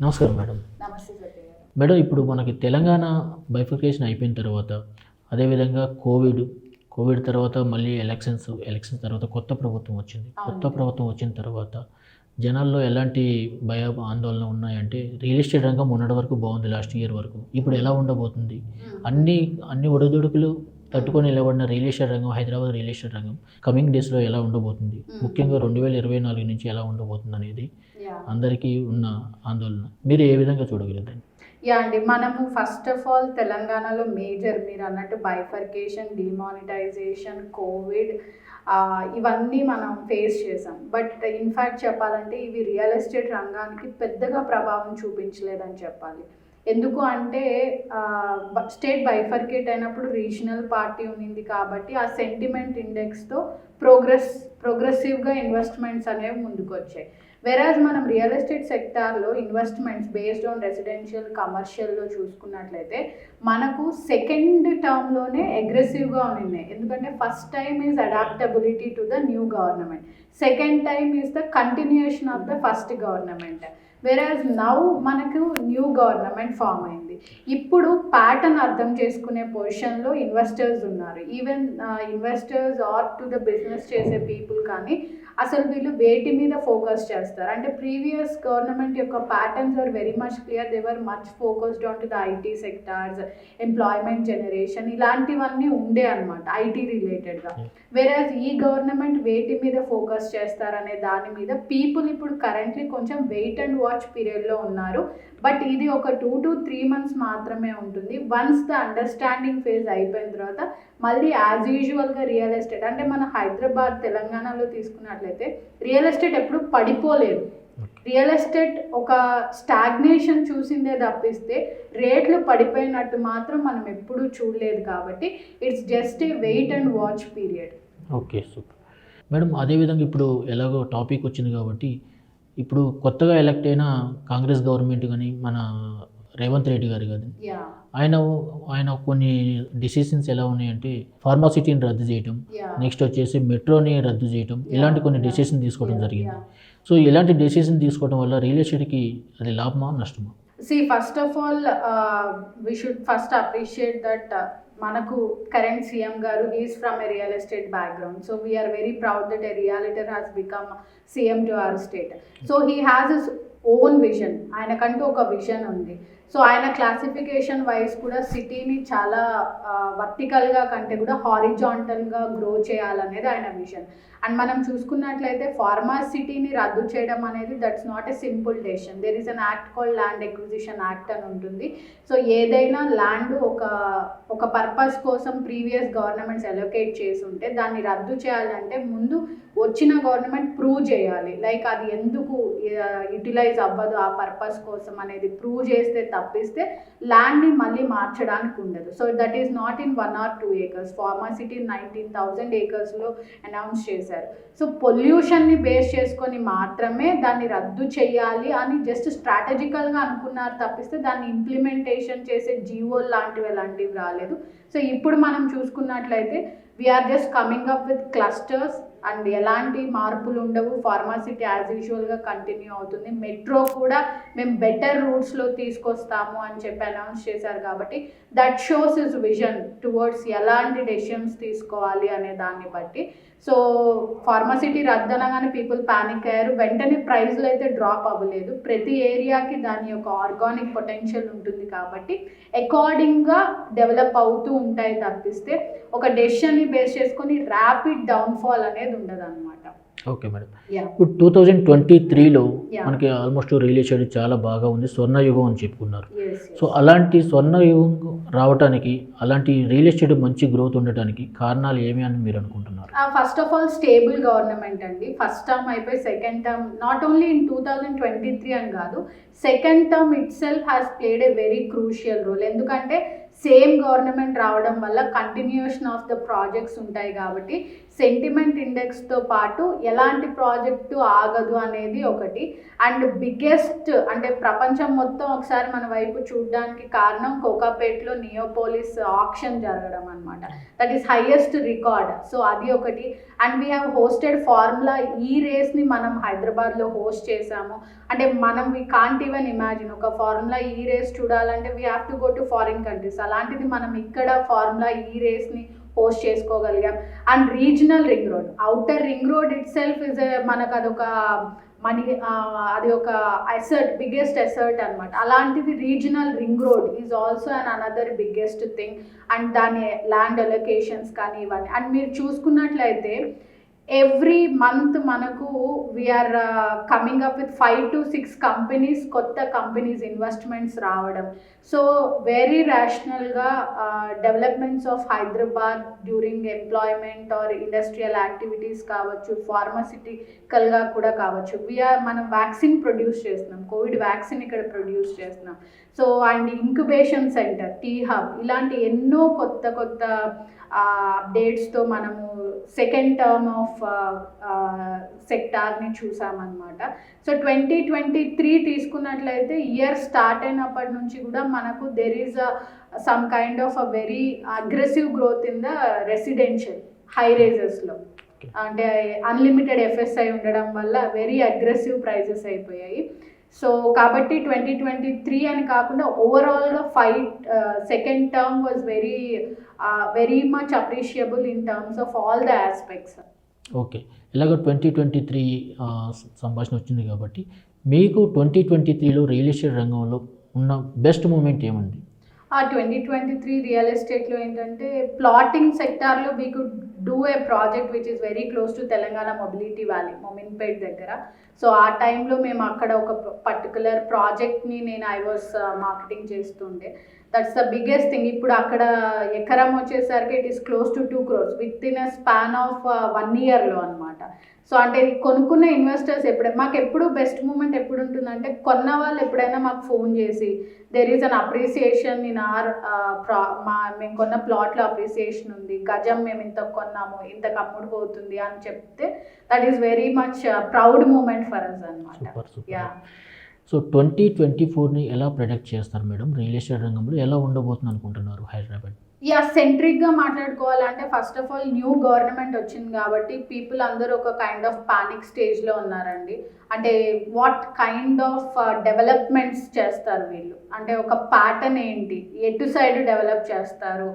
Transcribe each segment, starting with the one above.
నమస్కారం మేడం. నమస్తే సత్య గారు. మేడం, ఇప్పుడు మనకి తెలంగాణ బైఫర్కేషన్ అయిపోయిన తర్వాత, అదేవిధంగా కోవిడ్ తర్వాత మళ్ళీ ఎలక్షన్స్ తర్వాత కొత్త ప్రభుత్వం వచ్చింది. కొత్త ప్రభుత్వం వచ్చిన తర్వాత జనాల్లో ఎలాంటి భయ ఆందోళన ఉన్నాయంటే, రియల్ ఎస్టేట్ రంగం మొన్నటి వరకు బాగుంది, లాస్ట్ ఇయర్ వరకు. ఇప్పుడు ఎలా ఉండబోతుంది? అన్ని ఒడిదుడుకులు తట్టుకొని నిలబడిన రియల్ ఎస్టేట్ రంగం, హైదరాబాద్ రియల్ ఎస్టేట్ రంగం కమింగ్ డేస్లో ఎలా ఉండబోతుంది, ముఖ్యంగా 2024 నుంచి ఎలా ఉండబోతుంది అనేది అందరికీ ఉన్న ఆందోళన. మీరు ఏ విధంగా చూడగలుగుతారు? అండి, మనము ఫస్ట్ ఆఫ్ ఆల్ తెలంగాణలో మేజర్ మీరు అన్నట్టు బైఫర్కేషన్, డిమానిటైజేషన్, కోవిడ్ ఇవన్నీ మనం ఫేస్ చేసాం. బట్ ఇన్ఫ్యాక్ట్ చెప్పాలంటే ఇవి రియల్ ఎస్టేట్ రంగానికి పెద్దగా ప్రభావం చూపించలేదని చెప్పాలి. ఎందుకు అంటే స్టేట్ బైఫర్కేట్ అయినప్పుడు రీజనల్ పార్టీ ఉన్నింది కాబట్టి ఆ సెంటిమెంట్ ఇండెక్స్తో ప్రోగ్రెసివ్గా ఇన్వెస్ట్మెంట్స్ అనేవి ముందుకు వచ్చాయి. వెరాజ్ మనం రియల్ ఎస్టేట్ సెక్టార్లో ఇన్వెస్ట్మెంట్స్ బేస్డ్ ఆన్ రెసిడెన్షియల్, కమర్షియల్లో చూసుకున్నట్లయితే మనకు సెకండ్ టర్మ్లోనే అగ్రెసివ్గా ఉన్నాయి. ఎందుకంటే first time is adaptability to the new government, second time is the continuation of the first government. Whereas now మనకు న్యూ గవర్నమెంట్ ఫామ్ అయింది. ఇప్పుడు ప్యాటర్న్ అర్థం చేసుకునే పొజిషన్లో ఇన్వెస్టర్స్ ఉన్నారు. Even investors are to the business చేసే పీపుల్ కానీ అసలు వీళ్ళు వేటి మీద ఫోకస్ చేస్తారు అంటే, ప్రీవియస్ గవర్నమెంట్ యొక్క patterns are very much clear. They were much focused on to the IT sectors, employment generation, ఇలాంటివన్నీ ఉండే అనమాట ఐటీ రిలేటెడ్గా. వెరాజ్ ఈ గవర్నమెంట్ వేటి మీద ఫోకస్ చేస్తారనే దాని మీద పీపుల్ ఇప్పుడు కరెంట్లీ కొంచెం వెయిట్ అండ్ వాచ్ పీరియడ్లో ఉన్నారు. బట్ ఇది ఒక 2 to 3 months మాత్రమే ఉంటుంది. వన్స్ ద అండర్స్టాండింగ్ ఫేజ్ అయిపోయిన తర్వాత మళ్ళీ యాజ్ యూజువల్గా రియల్ ఎస్టేట్ అంటే మన హైదరాబాద్, తెలంగాణలో తీసుకున్నట్లయితే రియల్ ఎస్టేట్ ఎప్పుడు పడిపోలేదు. రియల్ ఎస్టేట్ ఒక స్టాగ్నేషన్ చూసిందే తప్పిస్తే రేట్లు పడిపోయినట్టు మాత్రం మనం ఎప్పుడూ చూడలేదు. కాబట్టి it's just a wait and watch period. Okay, super madam. అదేవిధంగా ఇప్పుడు ఎలాగో టాపిక్ వచ్చింది కాబట్టి, ఇప్పుడు కొత్తగా ఎలక్ట్ అయిన కాంగ్రెస్ గవర్నమెంట్ కానీ మన రేవంత్ రెడ్డి గారు కానీ ఆయన కొన్ని డిసిషన్స్ ఎలా ఉన్నాయంటే, ఫార్మాసిటీని రద్దు చేయటం, నెక్స్ట్ వచ్చేసి మెట్రోని రద్దు చేయటం, ఇలాంటి కొన్ని డిసిషన్ తీసుకోవడం జరిగింది. సో ఇలాంటి డిసిషన్ తీసుకోవడం వల్ల రియల్ ఎస్టేట్కి అది లాభమా నష్టమా? First of all we should first appreciate that మనకు current CM garu is from a real estate background. So we are very proud that a realtor has become CM to our state. So he has his own vision, ఆయనకంటూ ఒక vision ఉంది. So ఆయన classification wise కూడా సిటీని చాలా వర్టికల్గా కంటే కూడా హారిజాంటల్గా grow చేయాలనేది ఆయన విజన్. అండ్ మనం చూసుకున్నట్లయితే ఫార్మాసిటీని రద్దు చేయడం అనేది that's not a simple decision. There is an act called land acquisition act అని ఉంటుంది. సో ఏదైనా ల్యాండ్ ఒక పర్పస్ కోసం ప్రీవియస్ గవర్నమెంట్స్ అలొకేట్ చేసి ఉంటే దాన్ని రద్దు చేయాలంటే ముందు వచ్చిన గవర్నమెంట్ ప్రూవ్ చేయాలి, లైక్ అది ఎందుకు యూటిలైజ్ అవ్వదు ఆ పర్పస్ కోసం అనేది ప్రూవ్ చేస్తే తప్పిస్తే ల్యాండ్ని మళ్ళీ మార్చడానికి ఉండదు. So that is not in 1 or 2 acres. Pharma city 19,000 acresలో అనౌన్స్ చేశారు. సో పొల్యూషన్ని బేస్ చేసుకొని మాత్రమే దాన్ని రద్దు చేయాలి అని జస్ట్ స్ట్రాటజికల్గా అనుకున్నారు తప్పిస్తే దాన్ని ఇంప్లిమెంటేషన్ చేసే జీవోలు లాంటివి రాలేదు. సో ఇప్పుడు మనం చూసుకున్నట్లయితే we are just coming up with clusters and ఎలాంటి మార్పులు ఉండవు. ఫార్మాసిటీ యాజ్ యూజువల్గా కంటిన్యూ అవుతుంది. మెట్రో కూడా మేము బెటర్ రూట్స్లో తీసుకొస్తాము అని చెప్పి అనౌన్స్ చేశారు. కాబట్టి that shows his vision towards ఎలాంటి డెసిషన్స్ తీసుకోవాలి అనే దాన్ని బట్టి. సో ఫార్మాసిటీ రద్దనగానే పీపుల్ ప్యానిక్ అయ్యారు. వెంటనే ప్రైస్లు అయితే డ్రాప్ అవ్వలేదు. ప్రతి ఏరియాకి దాని యొక్క ఆర్గానిక్ పొటెన్షియల్ ఉంటుంది కాబట్టి అకార్డింగ్గా డెవలప్ అవుతూ ఉంటాయి తప్పిస్తే ఒక డెసిషన్ని బేస్ చేసుకొని ర్యాపిడ్ డౌన్ఫాల్ అనేది ఉండదు అనమాట. Okay madam. ఇప్పుడు 2023లో మనకి ఆల్మోస్ట్ రియల్ ఎస్టేట్ చాలా బాగా ఉంది, స్వర్ణయుగం అని చెప్పుకున్నారు. సో అలాంటి స్వర్ణయుగం రావడానికి, అలాంటి రియల్ ఎస్టేట్ మంచి గ్రోత్ ఉండటానికి కారణాలు ఏమి అని మీరు అనుకుంటున్నారు? First of all stable government అండి. ఫస్ట్ టర్మ్ అయిపోయి second term not only in 2023 అని కాదు, second term itself has played a very crucial role. ఎందుకంటే సేమ్ గవర్నమెంట్ రావడం వల్ల కంటిన్యూషన్ ఆఫ్ ద ప్రాజెక్ట్స్ ఉంటాయి కాబట్టి సెంటిమెంట్ ఇండెక్స్తో పాటు ఎలాంటి ప్రాజెక్టు ఆగదు అనేది ఒకటి. అండ్ బిగ్గెస్ట్ అంటే ప్రపంచం మొత్తం ఒకసారి మన వైపు చూడడానికి కారణం కోకాపేట్లో నియోపోలిస్ ఆక్షన్ జరగడం అనమాట. That is highest record. So అది ఒకటి. And we have hosted formula E రేస్ని మనం హైదరాబాద్లో హోస్ట్ చేసాము. అంటే మనం వీ కాంట్ ఈవెన్ ఇమాజిన్ ఒక ఫార్ములా ఈ రేస్ చూడాలంటే we have to go to foreign countries. అలాంటిది మనం ఇక్కడ ఫార్ములా ఈ రేస్ని హోస్ట్ చేసుకోగలిగాం. And regional ring road, outer ring road itself is మనకు అదొక అది ఒక అసర్ట్, బిగ్గెస్ట్ అసర్ట్ అనమాట. అలాంటిది regional ring road is also and another biggest thing. And దాని ల్యాండ్ అలొకేషన్స్ కానీ ఇవన్నీ. అండ్ మీరు చూసుకున్నట్లయితే ఎవ్రీ మంత్ మనకు we are coming up with 5 to 6 companies, కొత్త కంపెనీస్ ఇన్వెస్ట్మెంట్స్ రావడం. సో వెరీ రేషనల్గా developments of Hyderabad during employment or industrial activities కావచ్చు, ఫార్మాసిటికల్గా కూడా కావచ్చు. మనం వ్యాక్సిన్ ప్రొడ్యూస్ చేస్తున్నాం, కోవిడ్ వ్యాక్సిన్ ఇక్కడ ప్రొడ్యూస్ చేస్తున్నాం. So and incubation centre, T hub, ఇలాంటి ఎన్నో కొత్త కొత్త అప్డేట్స్తో మనము సెకండ్ టర్మ్ ఆఫ్ సెక్టార్ని చూసామన్నమాట. సో 2023 తీసుకున్నట్లయితే ఇయర్ స్టార్ట్ అయినప్పటి నుంచి కూడా మనకు there is some kind of a very aggressive growth in the residential high రైజెస్లో. అంటే అన్లిమిటెడ్ ఎఫ్ఎస్ఐ ఉండడం వల్ల వెరీ అగ్రెసివ్ ప్రైజెస్ అయిపోయాయి. సో కాబట్టి 2023 అని కాకుండా ఓవరాల్గా second term was very much appreciable in terms of all the aspects. Okay, ఇలాగ 2023 సంభాషణ వచ్చింది కాబట్టి మీకు 2023లో రియల్ ఎస్టేట్ రంగంలో ఉన్న బెస్ట్ మూమెంట్ ఏముంది? 2023 రియల్ ఎస్టేట్లో ఏంటంటే ప్లాటింగ్ సెక్టార్లో we could do a project which is very close to Telangana mobility valley, Mominpet దగ్గర. సో ఆ టైంలో మేము అక్కడ ఒక పర్టికులర్ ప్రాజెక్ట్ని ఐ వాస్ మార్కెటింగ్ చేస్తుండే. That's the biggest thing. ఇప్పుడు అక్కడ ఎకరం వచ్చేసరికి it is close to 2 crores with in a span of 1 yearలో అనమాట. సో అంటే కొనుక్కున్న ఇన్వెస్టర్స్ మాకు ఎప్పుడు బెస్ట్ మూమెంట్ ఎప్పుడు ఉంటుందంటే కొన్న వాళ్ళు ఎప్పుడైనా మాకు ఫోన్ చేసి there is an appreciation in our మేము కొన్న ప్లాట్లో అప్రిసియేషన్ ఉంది, గజం మేము ఇంత కొన్నాము, ఇంతకు అమ్ముడు పోతుంది అని చెప్తే that is very much proud moment for us అనమాట. యా. సో 2024ని ఎలా ప్రొడక్ట్ చేస్తారు మేడం? రియల్ ఎస్టేట్ రంగంలో ఎలా ఉండబోతుంది అనుకుంటున్నారు హైదరాబాద్? యా, సెంట్రిక్గా మాట్లాడుకోవాలంటే first of all new government వచ్చింది కాబట్టి పీపుల్ అందరూ ఒక కైండ్ ఆఫ్ పానిక్ స్టేజ్లో ఉన్నారండి. అంటే వాట్ కైండ్ ఆఫ్ డెవలప్మెంట్స్ చేస్తారు వీళ్ళు, అంటే ఒక ప్యాటర్న్ ఏంటి, ఎటు సైడ్ డెవలప్ చేస్తారు.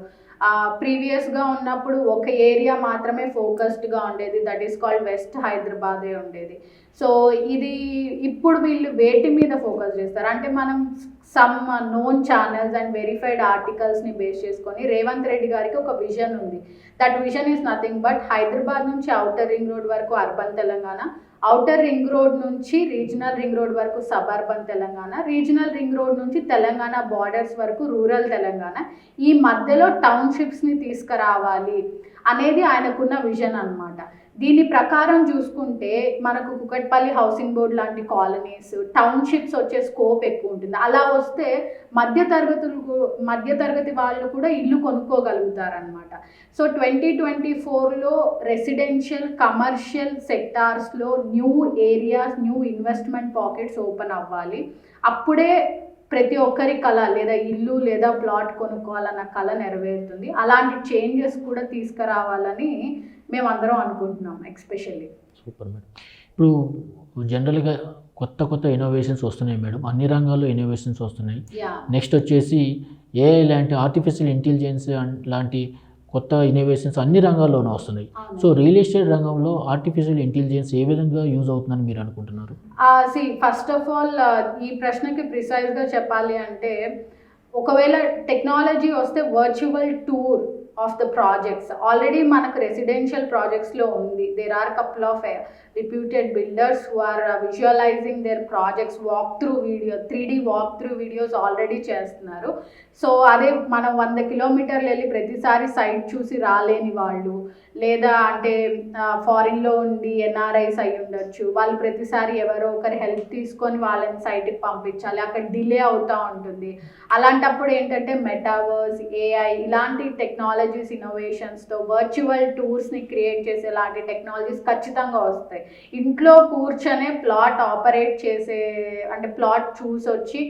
ప్రీవియస్గా ఉన్నప్పుడు ఒక ఏరియా మాత్రమే ఫోకస్డ్గా ఉండేది, దట్ ఈస్ కాల్డ్ వెస్ట్ హైదరాబాదే ఉండేది. సో ఇది ఇప్పుడు వీళ్ళు వేటి మీద ఫోకస్ చేస్తారు అంటే మనం some known channels and verified ఆర్టికల్స్ని బేస్ చేసుకొని రేవంత్ రెడ్డి గారికి ఒక విజన్ ఉంది. That vision is nothing but Hyderabad నుంచి ఔటర్ రింగ్ రోడ్ వరకు urban Telangana, outer ring road నుంచి రీజనల్ రింగ్ రోడ్ వరకు suburban Telangana, regional ring road నుంచి తెలంగాణ బార్డర్స్ వరకు రూరల్ తెలంగాణ, ఈ మధ్యలో టౌన్షిప్స్ని తీసుకురావాలి అనేది ఆయనకున్న విజన్ అనమాట. దీని ప్రకారం చూసుకుంటే మనకు కుకట్పల్లి హౌసింగ్ బోర్డ్ లాంటి కాలనీస్, టౌన్షిప్స్ వచ్చే స్కోప్ ఎక్కువ ఉంటుంది. అలా వస్తే మధ్యతరగతి వాళ్ళు కూడా ఇల్లు కొనుక్కోగలుగుతారనమాట. సో 2024లో రెసిడెన్షియల్ కమర్షియల్ సెక్టార్స్లో new areas, new investment pockets open అవ్వాలి. అప్పుడే ప్రతి ఒక్కరి కళ లేదా ఇల్లు లేదా ప్లాట్ కొనుక్కోవాలన్న కళ నెరవేరుతుంది. అలాంటి చేంజెస్ కూడా తీసుకురావాలని మేమందరం అనుకుంటున్నాం ఎక్స్పెషల్లీ. Super madam. ఇప్పుడు జనరల్గా కొత్త ఇన్నోవేషన్స్ వస్తున్నాయి మేడం, అన్ని రంగాల్లో ఇన్నోవేషన్స్ వస్తున్నాయి. నెక్స్ట్ వచ్చేసి ఏఐ లాంటి ఆర్టిఫిషియల్ ఇంటెలిజెన్స్ లాంటి కొత్త ఇన్నోవేషన్స్ అన్ని రంగాల్లోనూ వస్తున్నాయి. సో రియల్ ఎస్టేట్ రంగంలో ఆర్టిఫిషియల్ ఇంటెలిజెన్స్ ఏ విధంగా యూజ్ అవుతుందని మీరు అనుకుంటున్నారు? ఫస్ట్ ఆఫ్ ఆల్ ఈ ప్రశ్నకి ప్రిసైజ్గా చెప్పాలి అంటే ఒకవేళ టెక్నాలజీ వస్తే virtual tour of the projects already మనకు రెసిడెన్షియల్ ప్రాజెక్ట్స్లో ఉంది. There are couple of reputed builders who are visualizing their projects walk through video 3D walk through videos already చేస్తున్నారు. సో అదే మనం 100 కిలోమీటర్లు వెళ్ళి ప్రతిసారి సైట్ చూసి రాలేని వాళ్ళు, లేదా అంటే ఫారిన్లో ఉండి ఎన్ఆర్ఐస్ అయి ఉండొచ్చు, వాళ్ళు ప్రతిసారి ఎవరో ఒకరి హెల్ప్ తీసుకొని వాళ్ళని సైట్కి పంపించాలి, అక్కడ డిలే అవుతూ ఉంటుంది. అలాంటప్పుడు ఏంటంటే మెటావర్స్, ఏఐ ఇలాంటి టెక్నాలజీస్ ఇన్నోవేషన్స్తో వర్చువల్ టూర్స్ని క్రియేట్ చేసేలాంటి టెక్నాలజీస్ ఖచ్చితంగా వస్తాయి. ఇంట్లో కూర్చొనే ప్లాట్ ఆపరేట్ చేసే, అంటే ప్లాట్ చూసి వచ్చి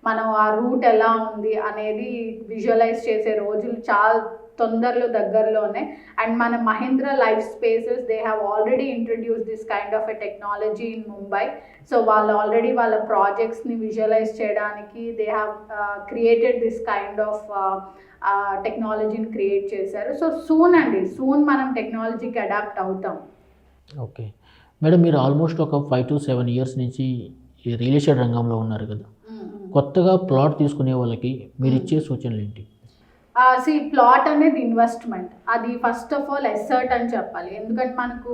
మనం ఆ రూట్ ఎలా ఉంది అనేది విజువలైజ్ చేసే రోజులు చాలా తొందరలో దగ్గరలోనే. అండ్ మన Mahindra life spaces they have already introduce this kind of a technology in Mumbai. So వాళ్ళు ఆల్రెడీ వాళ్ళ ప్రాజెక్ట్స్ని విజువలైజ్ చేయడానికి they have created this kind of టెక్నాలజీని క్రియేట్ చేశారు. సో సూన్ మనం టెక్నాలజీకి అడాప్ట్ అవుతాం. ఓకే మేడం, మీరు ఆల్మోస్ట్ ఒక 5 to 7 years నుంచి ఈ రియల్ ఎస్టేట్ రంగంలో ఉన్నారు కదా. కొత్తగా ప్లాట్ తీసుకునే వాళ్ళకి మీరు ఇచ్చే సూచనలు ఏంటి? ప్లాట్ అనేది ఇన్వెస్ట్మెంట్. అది ఫస్ట్ ఆఫ్ ఆల్ ఎసర్ట్ అని చెప్పాలి. ఎందుకంటే మనకు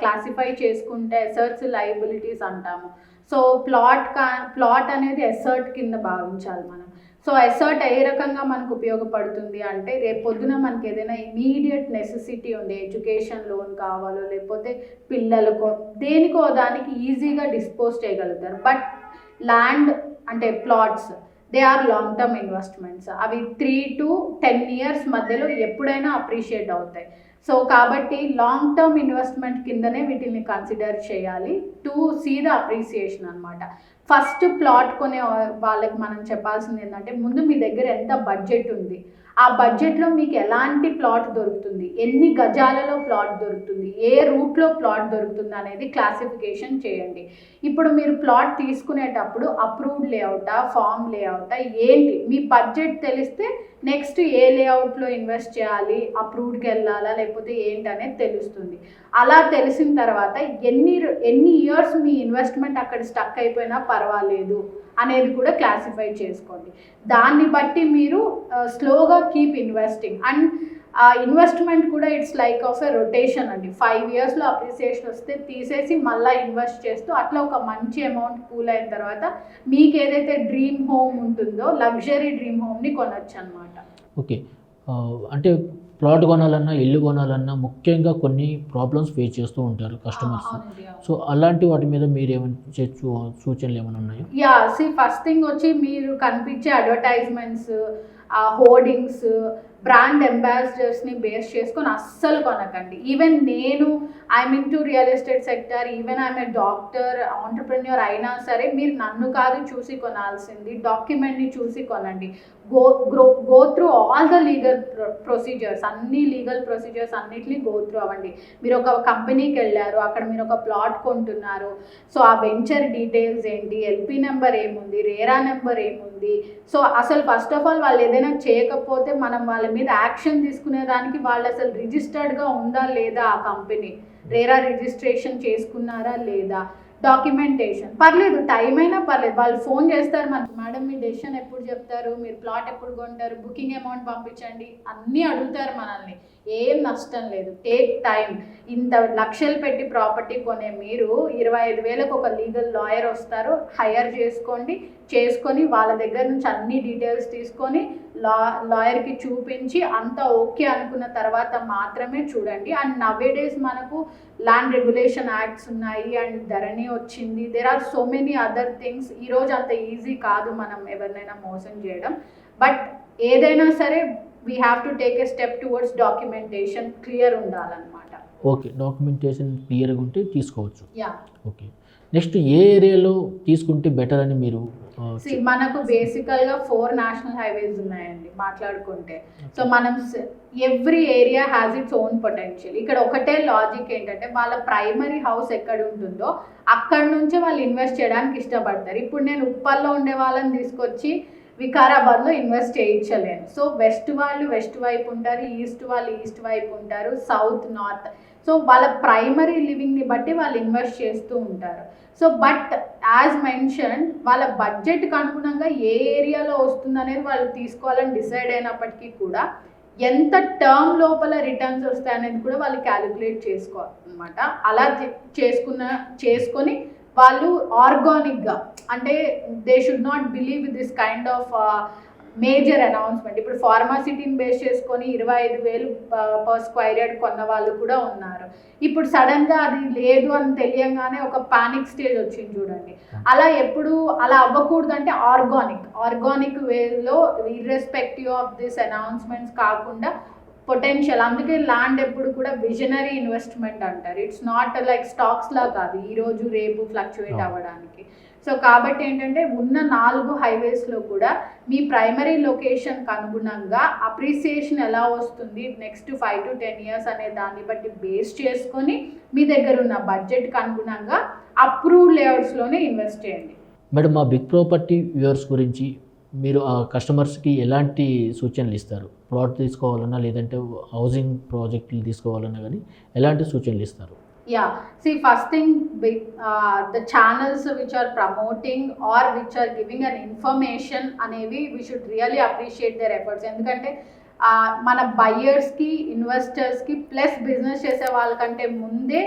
క్లాసిఫై చేసుకుంటే ఎసర్ట్స్, లయబిలిటీస్ అంటాము. సో ప్లాట్ అనేది ఎసర్ట్ కింద భావించాలి మనం. సో ఎసర్ట్ ఏ రకంగా మనకు ఉపయోగపడుతుంది అంటే, రేపు పొద్దున మనకి ఏదైనా ఇమీడియట్ నెసెసిటీ ఉంది, ఎడ్యుకేషన్ లోన్ కావాలో లేకపోతే పిల్లలకో దేనికో దానికి ఈజీగా డిస్పోజ్ చేయగలుగుతారు. బట్ ల్యాండ్ అంటే plots they are long term investments. అవి 3 to 10 years మధ్యలో ఎప్పుడైనా అప్రిషియేట్ అవుతాయి. సో కాబట్టి లాంగ్ టర్మ్ ఇన్వెస్ట్మెంట్ కిందనే వీటిని కన్సిడర్ చేయాలి టు సీ ద అప్రిసియేషన్ అనమాట. ఫస్ట్ ప్లాట్ కొనే వాళ్ళకి మనం చెప్పాల్సింది ఏంటంటే, ముందు మీ దగ్గర ఎంత బడ్జెట్ ఉంది, ఆ బడ్జెట్లో మీకు ఎలాంటి ప్లాట్ దొరుకుతుంది, ఎన్ని గజాలలో ప్లాట్ దొరుకుతుంది, ఏ రూట్లో ప్లాట్ దొరుకుతుంది అనేది క్లాసిఫికేషన్ చేయండి. ఇప్పుడు మీరు ప్లాట్ తీసుకునేటప్పుడు అప్రూవ్డ్ లేఅవుటా, ఫామ్ లేఅవుటా, ఏంటి మీ బడ్జెట్ తెలిస్తే నెక్స్ట్ ఏ లేఅవుట్లో ఇన్వెస్ట్ చేయాలి, అప్రూవ్డ్కి వెళ్ళాలా లేకపోతే ఏంటి అనేది తెలుస్తుంది. అలా తెలిసిన తర్వాత ఎన్ని ఇయర్స్ మీ ఇన్వెస్ట్మెంట్ అక్కడ స్టక్ అయిపోయినా పర్వాలేదు అనేది కూడా క్లాసిఫై చేసుకోండి. దాన్ని బట్టి మీరు స్లోగా కీప్ ఇన్వెస్టింగ్. అండ్ ఇన్వెస్ట్మెంట్ కూడా it's like of a rotation అండి. 5 yearsలో అప్రిసియేషన్ వస్తే తీసేసి మళ్ళీ ఇన్వెస్ట్ చేస్తూ అట్లా ఒక మంచి అమౌంట్ పూల్ అయిన తర్వాత మీకు ఏదైతే డ్రీమ్ హోమ్ ఉంటుందో లగ్జరీ డ్రీమ్ హోమ్ని కొనొచ్చు అనమాట. ఓకే, అంటే ప్లాట్ కొనాలన్నా ఇల్లు కొనాలన్నా ముఖ్యంగా కొన్ని ప్రాబ్లమ్స్ ఫేస్ చేస్తూ ఉంటారు కస్టమర్స్. సో అలాంటి వాటి మీద మీరు ఏమైనా సూచనలు ఏమైనా ఉన్నాయా? ఫస్ట్ థింగ్ వచ్చి మీరు కనిపించే అడ్వర్టైజ్మెంట్స్, హోర్డింగ్స్, బ్రాండ్ అంబాసిడర్స్ని బేస్ చేసుకొని అస్సలు కొనకండి. ఈవెన్ నేను I'm in to real estate sector, even I'm a doctor, entrepreneur అయినా సరే మీరు నన్ను కాదు చూసి కొనాల్సింది, డాక్యుమెంట్ని చూసి కొనండి. Go through all the legal procedures, అన్ని లీగల్ ప్రొసీజర్స్ అన్నిటినీ గో త్రూ అవ్వండి. మీరు ఒక కంపెనీకి వెళ్ళారు, అక్కడ మీరు ఒక ప్లాట్ కొంటున్నారు, సో ఆ వెంచర్ డీటెయిల్స్ ఏంటి, ఎల్పి నెంబర్ ఏముంది, రేరా నెంబర్ ఏముంది. సో అసలు ఫస్ట్ ఆఫ్ ఆల్ వాళ్ళు ఏదైనా చేయకపోతే మనం వాళ్ళ మీద యాక్షన్ తీసుకునేదానికి వాళ్ళు అసలు రిజిస్టర్డ్గా ఉందా లేదా, ఆ కంపెనీ రేరా రిజిస్ట్రేషన్ చేసుకున్నారా లేదా, డాక్యుమెంటేషన్ పర్లేదు, టైం అయినా పర్లేదు, వాళ్ళు ఫోన్ చేస్తారు మనకు, మేడం మీ డెసిషన్ ఎప్పుడు చెప్తారు, మీరు ప్లాట్ ఎప్పుడు కొంటారు, బుకింగ్ అమౌంట్ పంపించండి, అన్నీ అడుగుతారు మనల్ని. ఏం నష్టం లేదు, టేక్ టైం. ఇంత లక్షలు పెట్టి ప్రాపర్టీ కొనే మీరు 25,000కు ఒక లీగల్ లాయర్ వస్తారు, హైర్ చేసుకొని వాళ్ళ దగ్గర నుంచి అన్ని డీటెయిల్స్ తీసుకొని లాయర్కి చూపించి అంతా ఓకే అనుకున్న తర్వాత మాత్రమే చూడండి. అండ్ నవేడేస్ మనకు ల్యాండ్ రెగ్యులేషన్ యాక్ట్స్ ఉన్నాయి, అండ్ ధరణి వచ్చింది, there are so many other things. ఈరోజు అంత ఈజీ కాదు మనం ఎవరినైనా మోసం చేయడం. బట్ ఏదైనా సరే we have to take a step towards documentation, clear ఉండాలన్నమాట. ఓకే, డాక్యుమెంటేషన్ క్లియర్గా ఉంటే తీసుకోవచ్చు. యా. ఓకే, నెక్స్ట్ ఏ ఏరియాలో తీసుకుంటే బెటర్ అని మీరు? మనకు బేసికల్గా 4 నేషనల్ హైవేస్ ఉన్నాయండి మాట్లాడుకుంటే. సో మనం every area has its own potential. ఇక్కడ ఒకటే లాజిక్ ఏంటంటే, వాళ్ళ ప్రైమరీ హౌస్ ఎక్కడ ఉంటుందో అక్కడ నుంచే వాళ్ళు ఇన్వెస్ట్ చేయడానికి ఇష్టపడతారు. ఇప్పుడు నేను ఉప్పల్లో ఉండే వాళ్ళని తీసుకొచ్చి వికారాబాద్లో ఇన్వెస్ట్ చేయించలేను. సో వెస్ట్ వాళ్ళు వెస్ట్ వైపు ఉంటారు, ఈస్ట్ వాళ్ళు ఈస్ట్ వైపు ఉంటారు, సౌత్ నార్త్. సో వాళ్ళ ప్రైమరీ లివింగ్ని బట్టి వాళ్ళు ఇన్వెస్ట్ చేస్తూ ఉంటారు. సో బట్ యాజ్ మెన్షన్ వాళ్ళ బడ్జెట్కి అనుగుణంగా ఏ ఏరియాలో వస్తుంది అనేది వాళ్ళు తీసుకోవాలని డిసైడ్ అయినప్పటికీ కూడా ఎంత టర్మ్ లోపల రిటర్న్స్ వస్తాయనేది కూడా వాళ్ళు క్యాలిక్యులేట్ చేసుకోవాలన్నమాట. అలా చేసుకొని వాళ్ళు ఆర్గానిక్గా, అంటే they should not believe this kind of major announcement. ఇప్పుడు ఫార్మాసిటీని బేస్ చేసుకొని 25,000 పర్ స్క్వేర్ యార్డ్ కొన్న వాళ్ళు కూడా ఉన్నారు. ఇప్పుడు సడన్గా అది లేదు అని తెలియంగానే ఒక పానిక్ స్టేజ్ వచ్చింది చూడండి. అలా అవ్వకూడదు. అంటే ఆర్గానిక్ వేలో ఇర్రెస్పెక్టివ్ ఆఫ్ దిస్ అనౌన్స్మెంట్స్ కాకుండా పొటెన్షియల్. అందుకే ల్యాండ్ ఎప్పుడు కూడా విజనరీ ఇన్వెస్ట్మెంట్ అంటారు. ఇట్స్ నాట్ లైక్ స్టాక్స్లా కాదు ఈరోజు రేపు ఫ్లక్చువేట్ అవ్వడానికి. సో కాబట్టి ఏంటంటే ఉన్న 4 హైవేస్లో కూడా మీ ప్రైమరీ లొకేషన్కి అనుగుణంగా అప్రిసియేషన్ ఎలా వస్తుంది నెక్స్ట్ 5 to 10 years అనే దాన్ని బట్టి బేస్ చేసుకొని మీ దగ్గర ఉన్న బడ్జెట్కి అనుగుణంగా అప్రూవ్ లేఅవుట్స్లోనే ఇన్వెస్ట్ చేయండి. మేడం, మా బిగ్ ప్రాపర్టీ వ్యూవర్స్ గురించి మీరు ఆ కస్టమర్స్కి ఎలాంటి సూచనలు ఇస్తారు? ప్లాట్ తీసుకోవాలన్నా లేదంటే హౌసింగ్ ప్రాజెక్టులు తీసుకోవాలన్నా కానీ ఎలాంటి సూచనలు ఇస్తారు? Yeah, see, first thing, the channels which are promoting or which are giving an information అనేవి we should really appreciate their efforts. ఎందుకంటే మన బయ్యర్స్కి, ఇన్వెస్టర్స్కి ప్లస్ బిజినెస్ చేసే వాళ్ళకంటే ముందే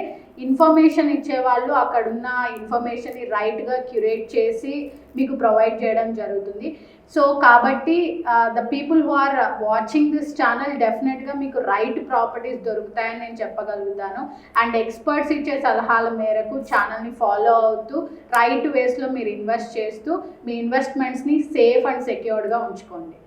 ఇన్ఫర్మేషన్ ఇచ్చేవాళ్ళు అక్కడున్న ఇన్ఫర్మేషన్ని రైట్గా క్యూరేట్ చేసి మీకు ప్రొవైడ్ చేయడం జరుగుతుంది. సో కాబట్టి the people who are watching this channel డెఫినెట్గా మీకు రైట్ ప్రాపర్టీస్ దొరుకుతాయని నేను చెప్పగలుగుతాను. అండ్ ఎక్స్పర్ట్స్ ఇచ్చే సలహాల మేరకు ఛానల్ని ఫాలో అవుతూ రైట్ వేస్లో మీరు ఇన్వెస్ట్ చేస్తూ మీ ఇన్వెస్ట్మెంట్స్ని సేఫ్ అండ్ సెక్యూర్డ్గా ఉంచుకోండి.